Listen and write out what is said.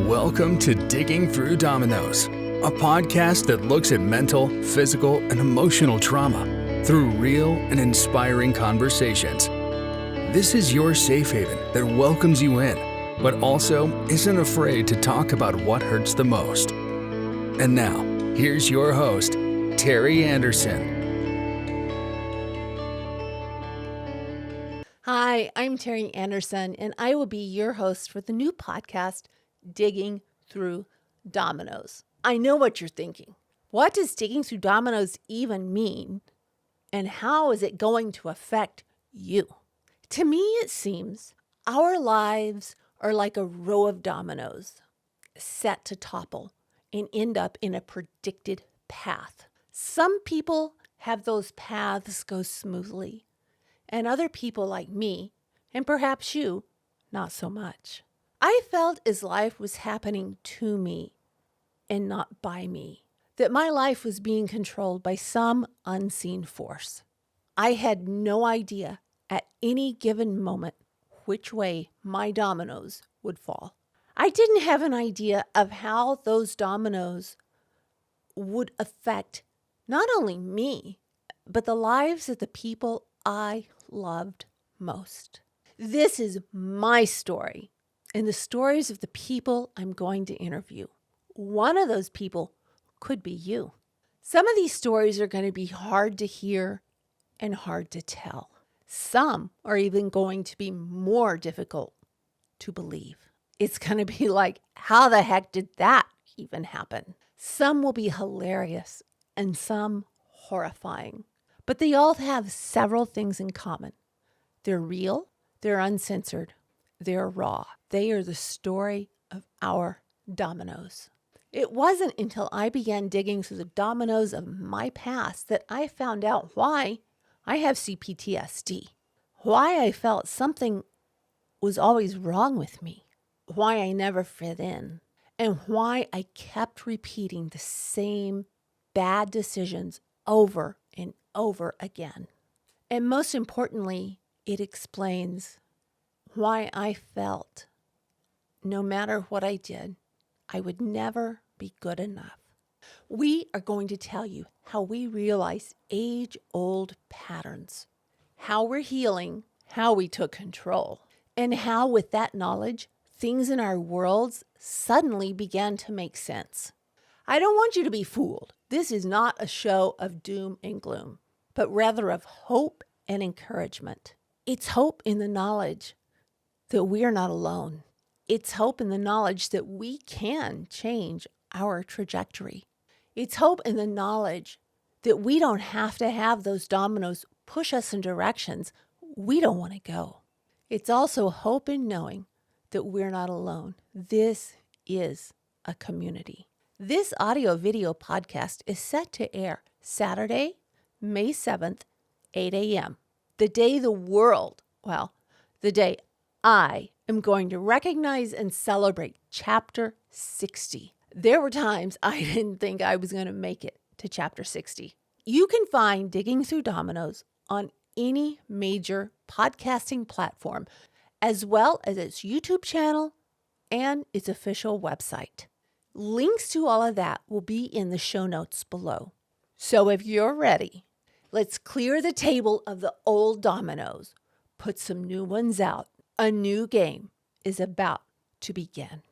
Welcome to Digging Through Dominoes, a podcast that looks at mental, physical, and emotional trauma through real and inspiring conversations. This is your safe haven that welcomes you in, but also isn't afraid to talk about what hurts the most. And now, here's your host, Teri Anderson. Hi, I'm Teri Anderson, and I will be your host for the new podcast, Digging Through Dominoes. I know what you're thinking. What does digging through dominoes even mean? And how is it going to affect you? To me, it seems our lives are like a row of dominoes set to topple and end up in a predicted path. Some people have those paths go smoothly, and other people like me, and perhaps you, not so much. I felt as life was happening to me and not by me, that my life was being controlled by some unseen force. I had no idea at any given moment which way my dominoes would fall. I didn't have an idea of how those dominoes would affect not only me, but the lives of the people I loved most. This is my story and the stories of the people I'm going to interview. One of those people could be you. Some of these stories are going to be hard to hear and hard to tell. Some are even going to be more difficult to believe. It's going to be like, how the heck did that even happen? Some will be hilarious and some horrifying. But they all have several things in common. They're real, they're uncensored, they're raw. They are the story of our dominoes. It wasn't until I began digging through the dominoes of my past that I found out why I have C-PTSD, why I felt something was always wrong with me, why I never fit in, and why I kept repeating the same bad decisions over and over again. And most importantly, it explains why I felt no matter what I did, I would never be good enough. We are going to tell you how we realize age-old patterns, how we're healing, how we took control, and how with that knowledge, things in our worlds suddenly began to make sense. I don't want you to be fooled. This is not a show of doom and gloom, but rather of hope and encouragement. It's hope in the knowledge that we are not alone. It's hope in the knowledge that we can change our trajectory. It's hope in the knowledge that we don't have to have those dominoes push us in directions we don't want to go. It's also hope in knowing that we're not alone. This is a community. This audio-video podcast is set to air Saturday, May 7th, 8 a.m., the day the day I am going to recognize and celebrate Chapter 60. There were times I didn't think I was going to make it to Chapter 60. You can find Digging Through Dominoes on any major podcasting platform, as well as its YouTube channel and its official website. Links to all of that will be in the show notes below. So if you're ready, let's clear the table of the old dominoes, put some new ones out. A new game is about to begin.